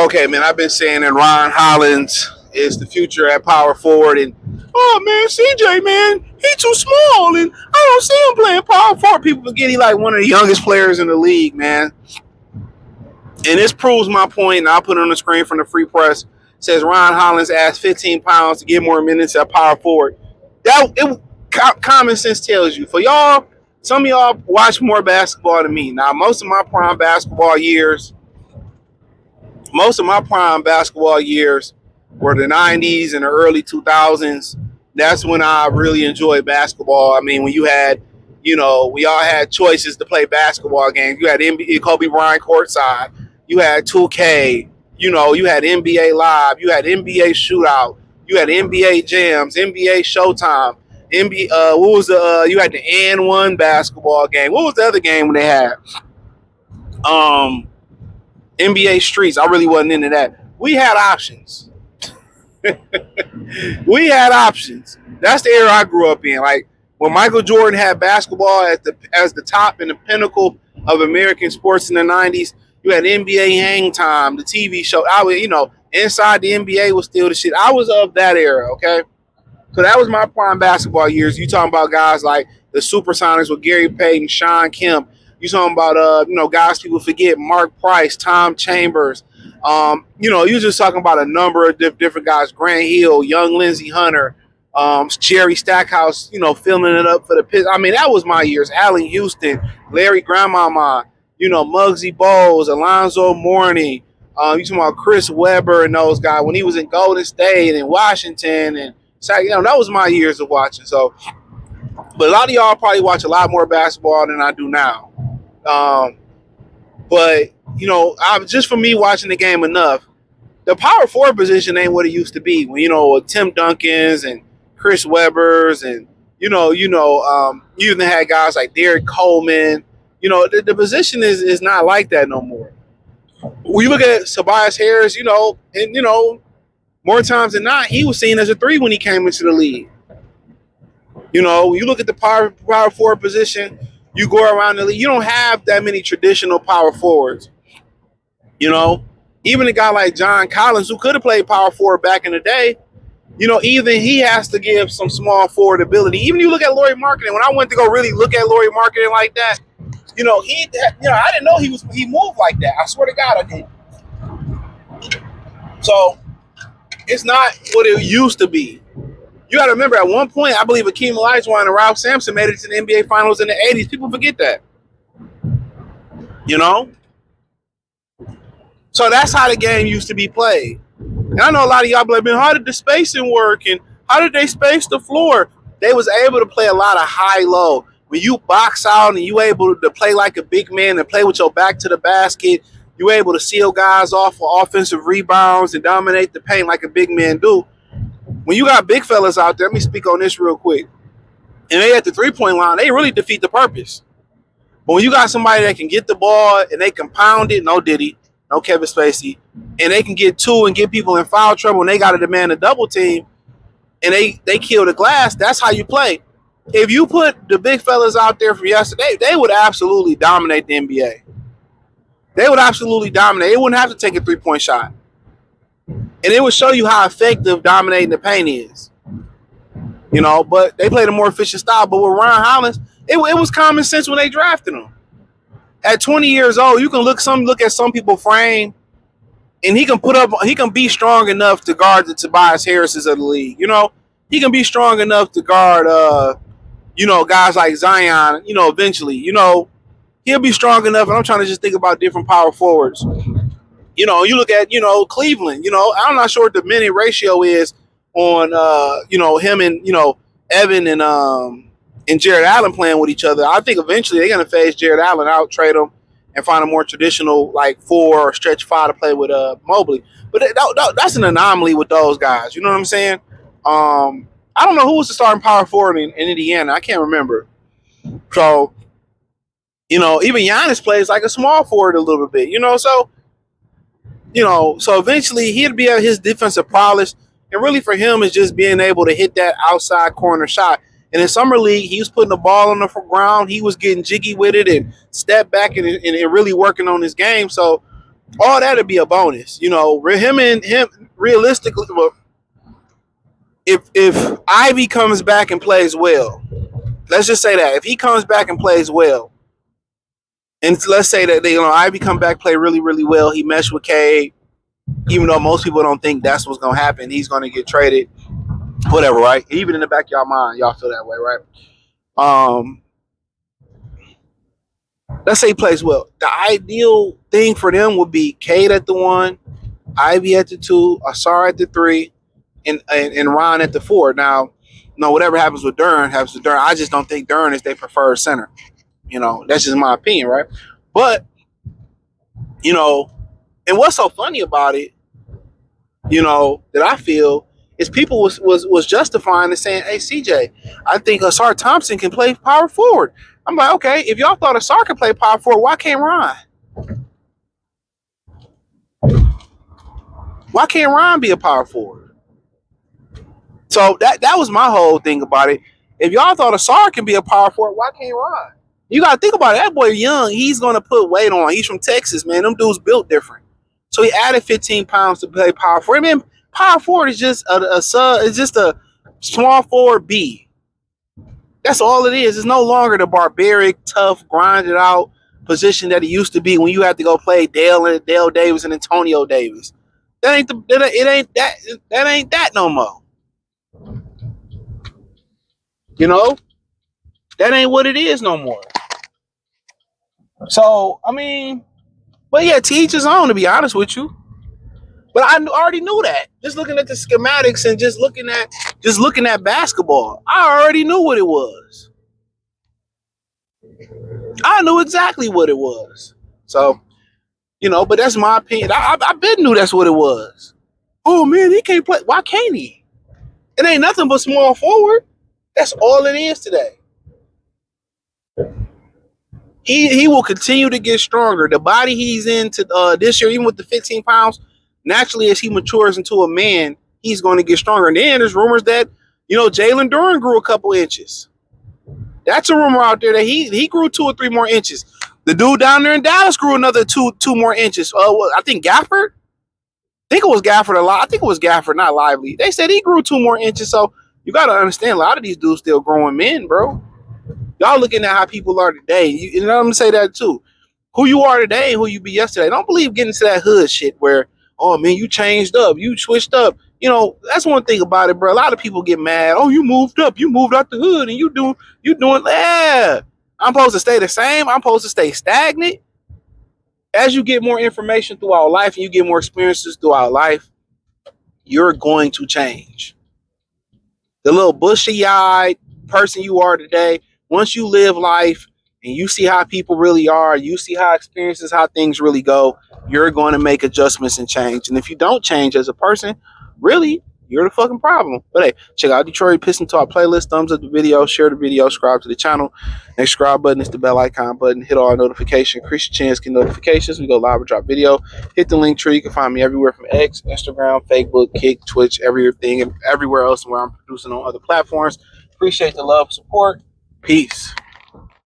Okay, man, I've been saying that Ron Hollins is the future at power forward, and oh man, CJ, man, he too small, and I don't see him playing power forward. People forget he like one of the youngest players in the league, man. And this proves my point, and I'll put it on the screen from the Free Press. It says Ron Hollins adds 15 pounds to get more minutes at power forward. Common sense tells you. For y'all, some of y'all watch more basketball than me. Now, most of my prime basketball years were the 90s and the early 2000s. That's when I really enjoyed basketball. I mean, when you had, we all had choices to play basketball games. You had NBA, Kobe Bryant courtside. You had 2K. You had NBA Live. You had NBA Shootout. You had NBA Jams, NBA Showtime. You had the N1 basketball game. What was the other game when they had? NBA Streets. I really wasn't into that. We had options. We had options. That's the era I grew up in. Like when Michael Jordan had basketball as the top and the pinnacle of American sports in the 90s, you had NBA Hang Time, the TV show. Inside the NBA was still the shit. I was of that era, okay? So that was my prime basketball years. You talking about guys like the Supersonics with Gary Payton, Sean Kemp. You talking about guys people forget, Mark Price, Tom Chambers. You just talking about a number of different guys, Grant Hill, young Lindsey Hunter, Jerry Stackhouse, filling it up for the Pistons. I mean, that was my years. Allen Houston, Larry Grandmama, Muggsy Bogues, Alonzo Mourning. You talking about Chris Webber and those guys when he was in Golden State and Washington, and that was my years of watching. So, but a lot of y'all probably watch a lot more basketball than I do now. But just for me watching the game enough, the power forward position ain't what it used to be. When with Tim Duncan's and Chris Webber's, and you even had guys like Derek Coleman. The position is not like that no more. When you look at Tobias Harris, more times than not, he was seen as a 3 when he came into the league. You look at the power forward position. You go around the league, you don't have that many traditional power forwards. Even a guy like John Collins, who could have played power forward back in the day, even he has to give some small forward ability. Even you look at Lauri Markkanen. When I went to go really look at Lauri Markkanen like that, I didn't know he moved like that. I swear to God, I did. So it's not what it used to be. You got to remember, at one point, I believe Akeem Olajuwon and Ralph Sampson made it to the NBA Finals in the 80s. People forget that. So that's how the game used to be played. And I know a lot of y'all be like, man, how did the spacing work? And how did they space the floor? They was able to play a lot of high-low. When you box out and you able to play like a big man and play with your back to the basket, you able to seal guys off for offensive rebounds and dominate the paint like a big man do. When you got big fellas out there, let me speak on this real quick, and they at the three-point line, they really defeat the purpose. But when you got somebody that can get the ball and they can pound it, no Diddy, no Kevin Spacey, and they can get 2 and get people in foul trouble and they got to demand a double team and they kill the glass, that's how you play. If you put the big fellas out there from yesterday, they would absolutely dominate the NBA. They would absolutely dominate. They wouldn't have to take a three-point shot. And it would show you how effective dominating the paint is. But they played a more efficient style. But with Ron Hollins, it was common sense when they drafted him. At 20 years old, you can look at some people frame, and he can be strong enough to guard the Tobias Harrises of the league. He can be strong enough to guard guys like Zion, eventually. He'll be strong enough, and I'm trying to just think about different power forwards. You look at, Cleveland, I'm not sure what the minute ratio is on, him and, Evan and Jared Allen playing with each other. I think eventually they're going to phase Jared Allen out, trade him, and find a more traditional, 4 or stretch 5 to play with Mobley. But that's an anomaly with those guys. You know what I'm saying? I don't know who was the starting power forward in Indiana. I can't remember. So, even Giannis plays like a small forward a little bit, so eventually he'd be at his defensive prowess. And really for him, it's just being able to hit that outside corner shot. And in Summer League, he was putting the ball on the ground. He was getting jiggy with it and step back and really working on his game. So, All that'd be a bonus. You know, him realistically. Well, if Ivy comes back and plays well, let's just say that if he comes back and plays well, and let's say that Ivy come back, play really really well, he meshed with Cade, even though most people don't think that's what's gonna happen, he's gonna get traded, whatever, right? Even in the back of y'all mind, y'all feel that way, right? Let's say he plays well. The ideal thing for them would be Cade at the 1, Ivy at the 2, Asar at the 3, and Ron at the 4. Now, whatever happens with Duren happens with Duren. I just don't think Duren is their preferred center. That's just my opinion, right? But, and what's so funny about it, that I feel is people was justifying and saying, hey, CJ, I think Asar Thompson can play power forward. I'm like, okay, if y'all thought Asar could play power forward, why can't Ron? Why can't Ron be a power forward? So that was my whole thing about it. If y'all thought Asar can be a power forward, why can't Ron? You got to think about it. That boy young. He's going to put weight on. He's from Texas, man. Them dudes built different. So he added 15 pounds to play power forward. I mean, power forward is just it's just a small forward B. That's all it is. It's no longer the barbaric, tough, grinded out position that it used to be when you had to go play Dale Davis and Antonio Davis. That ain't that no more. That ain't what it is no more. So I mean, but yeah, to each his own, to be honest with you. But I already knew that. Just looking at the schematics and just looking at basketball, I already knew what it was. I knew exactly what it was. So, but that's my opinion. I been knew that's what it was. Oh man, he can't play. Why can't he? It ain't nothing but small forward. That's all it is today. He will continue to get stronger. The body he's in this year, even with the 15 pounds, naturally as he matures into a man, he's going to get stronger. And then there's rumors that, Jalen Duren grew a couple inches. That's a rumor out there that he grew 2 or 3 more inches. The dude down there in Dallas grew another two more inches. I think Gafford. I think it was Gafford a lot. I think it was Gafford, not Lively. They said he grew 2 more inches. So you got to understand, a lot of these dudes still growing men, bro. Y'all looking at how people are today. I'm going to say that too. Who you are today and who you be yesterday. Don't believe getting to that hood shit where, oh man, you changed up, you switched up. That's one thing about it, bro. A lot of people get mad. Oh, you moved up, you moved out the hood, and you doing. Yeah, I'm supposed to stay the same. I'm supposed to stay stagnant. As you get more information throughout life and you get more experiences throughout life, you're going to change. The little bushy-eyed person you are today, once you live life and you see how people really are, you see how experiences, how things really go, you're going to make adjustments and change. And if you don't change as a person, really, you're the fucking problem. But hey, check out Detroit Piston Talk playlist. Thumbs up the video, share the video, subscribe to the channel. Next subscribe button is the bell icon button. Hit all notifications. Increase your chance to get notifications. We go live and drop video. Hit the link tree. You can find me everywhere from X, Instagram, Facebook, Kick, Twitch, everything, and everywhere else where I'm producing on other platforms. Appreciate the love, support. Peace.